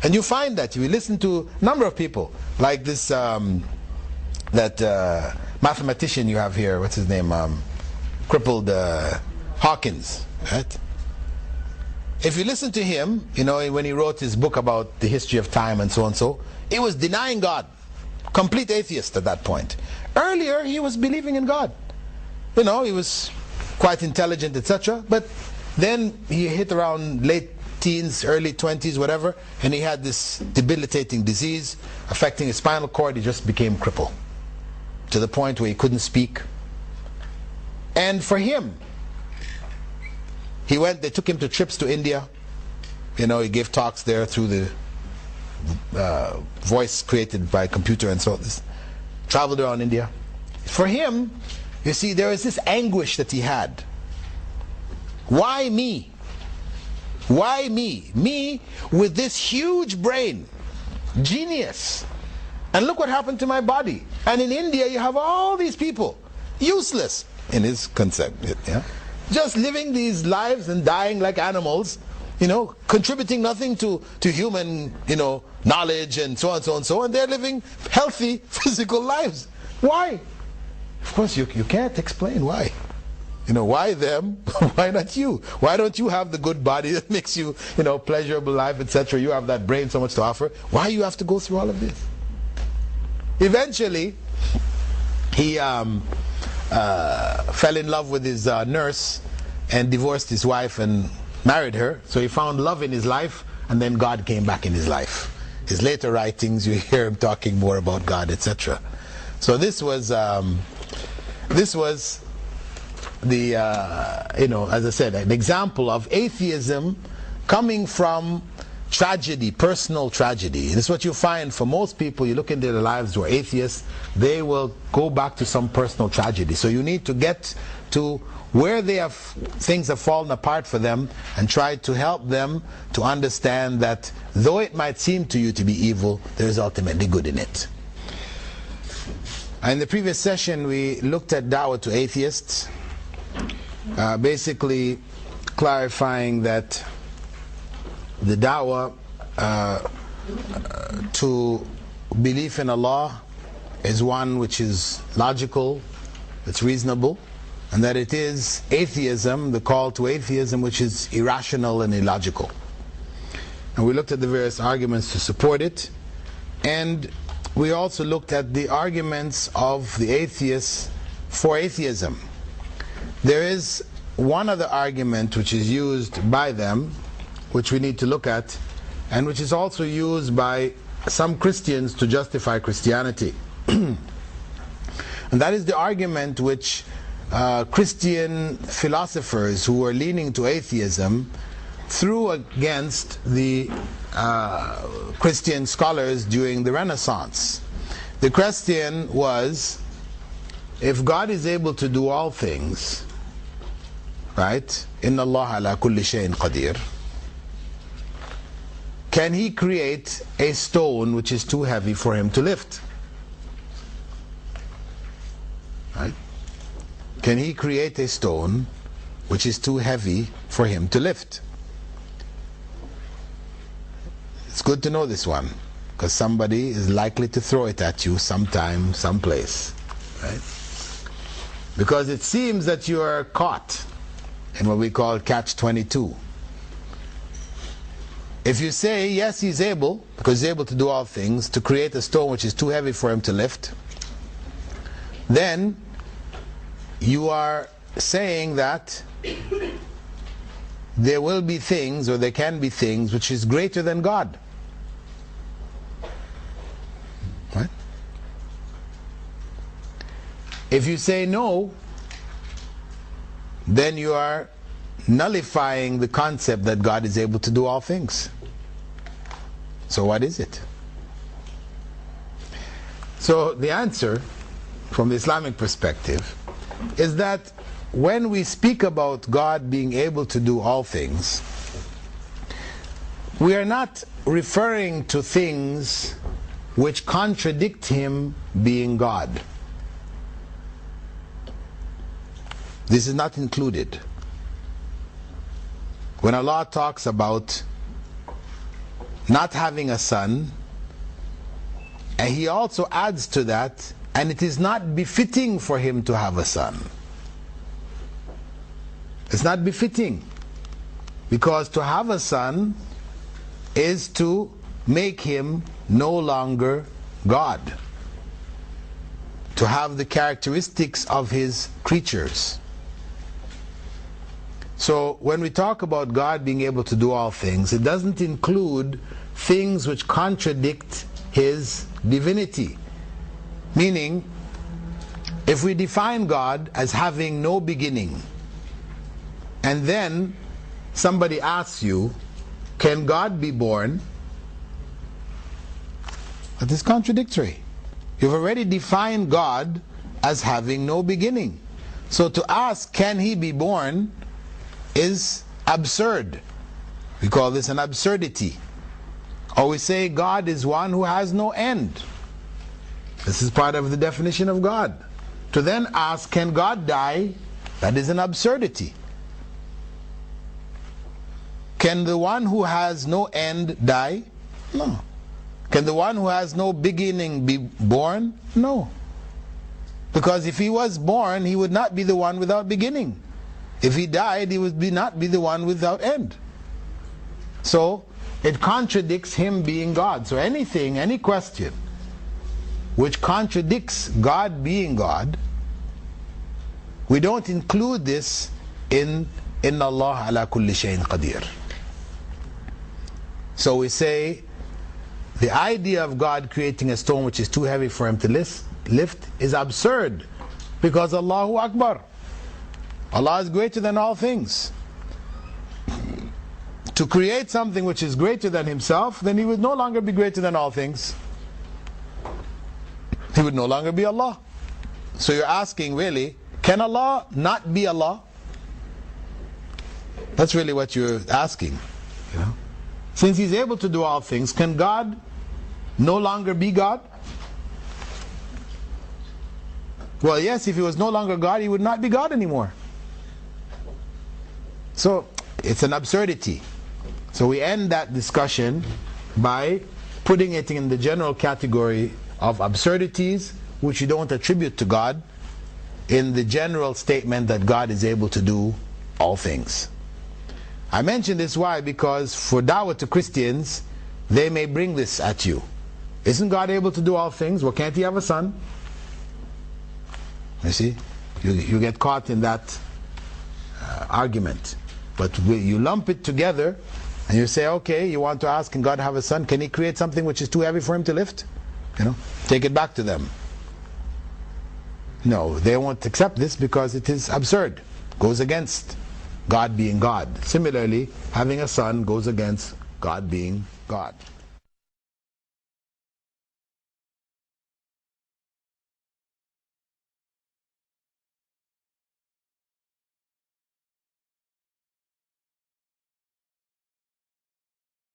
And you find that, you listen to a number of people, like this, mathematician you have here, what's his name, crippled Hawkins, right? If you listen to him, you know, when he wrote his book about the history of time and so on, so he was denying God, complete atheist at that point. Earlier he was believing in God, you know, he was quite intelligent, etc. But then he hit around late teens, early 20s, whatever, and he had this debilitating disease affecting his spinal cord. He just became crippled to the point where he couldn't speak. And for him, they took him to trips to India. You know, he gave talks there through the voice created by computer and so on. Traveled around India. For him, you see, there was this anguish that he had. Why me? Why me? Me with this huge brain, genius. And look what happened to my body. And in India you have all these people, useless in his concept, yeah? Just living these lives and dying like animals, you know, contributing nothing to human, you know, knowledge and so on, so on, so on. They're living healthy physical lives. Why? Of course you can't explain why. You know, why them? Why not you? Why don't you have the good body that makes you, you know, pleasurable life, etc.? You have that brain, so much to offer. Why you have to go through all of this? Eventually, he fell in love with his nurse and divorced his wife and married her. So he found love in his life, and then God came back in his life. His later writings, you hear him talking more about God, etc. So this was the you know, as I said, an example of atheism coming from tragedy, personal tragedy. This is what you find for most people. You look into their lives who are atheists, they will go back to some personal tragedy. So you need to get to where things have fallen apart for them and try to help them to understand that though it might seem to you to be evil, there is ultimately good in it. In the previous session we looked at da'wah to atheists, basically clarifying that the da'wah to belief in Allah is one which is logical, it's reasonable, and that it is atheism, the call to atheism, which is irrational and illogical. And we looked at the various arguments to support it, and we also looked at the arguments of the atheists for atheism. There is one other argument which is used by them, which we need to look at, and which is also used by some Christians to justify Christianity. And that is the argument which Christian philosophers who were leaning to atheism threw against the Christian scholars during the Renaissance. The question was, if God is able to do all things, right? Inna Allah ala kulli shayin qadir. Can He create a stone which is too heavy for Him to lift? Right? Can He create a stone which is too heavy for Him to lift? It's good to know this one, because somebody is likely to throw it at you sometime, someplace. Right? Because it seems that you are caught in what we call catch-22. If you say, yes, He's able, because He's able to do all things, to create a stone which is too heavy for Him to lift, then you are saying that there will be things, or there can be things, which is greater than God. Right? If you say no, then you are nullifying the concept that God is able to do all things. So what is it? So the answer from the Islamic perspective is that when we speak about God being able to do all things, we are not referring to things which contradict Him being God. This is not included. When Allah talks about not having a son, and he also adds to that, and it is not befitting for him to have a son. It's not befitting, because to have a son is to make him no longer God, to have the characteristics of his creatures. So when we talk about God being able to do all things, it doesn't include things which contradict his divinity. Meaning, if we define God as having no beginning, and then somebody asks you, can God be born? That is contradictory. You've already defined God as having no beginning. So to ask, can he be born, is absurd. We call this an absurdity. Or we say God is one who has no end. This is part of the definition of God. To then ask, can God die? That is an absurdity. Can the one who has no end die? No. Can the one who has no beginning be born? No. Because if he was born, he would not be the one without beginning. If he died, he would not be the one without end. So it contradicts him being God. So anything, any question which contradicts God being God, we don't include this in Inna Allah ala kulli shayin qadir. So we say the idea of God creating a stone which is too heavy for him to lift is absurd, because Allahu Akbar, Allah is greater than all things. To create something which is greater than himself, then he would no longer be greater than all things. He would no longer be Allah. So you're asking, really, can Allah not be Allah? That's really what you're asking. You know? Since he's able to do all things, can God no longer be God? Well, yes, if he was no longer God, he would not be God anymore. So it's an absurdity. So we end that discussion by putting it in the general category of absurdities which you don't attribute to God, in the general statement that God is able to do all things. I mention this why? Because for da'wah to Christians, they may bring this at you. Isn't God able to do all things? Well, can't he have a son? You see, you get caught in that argument. But you lump it together and you say, okay, you want to ask, can God have a son? Can he create something which is too heavy for him to lift? You know, take it back to them. No, they won't accept this because it is absurd. Goes against God being God. Similarly, having a son goes against God being God.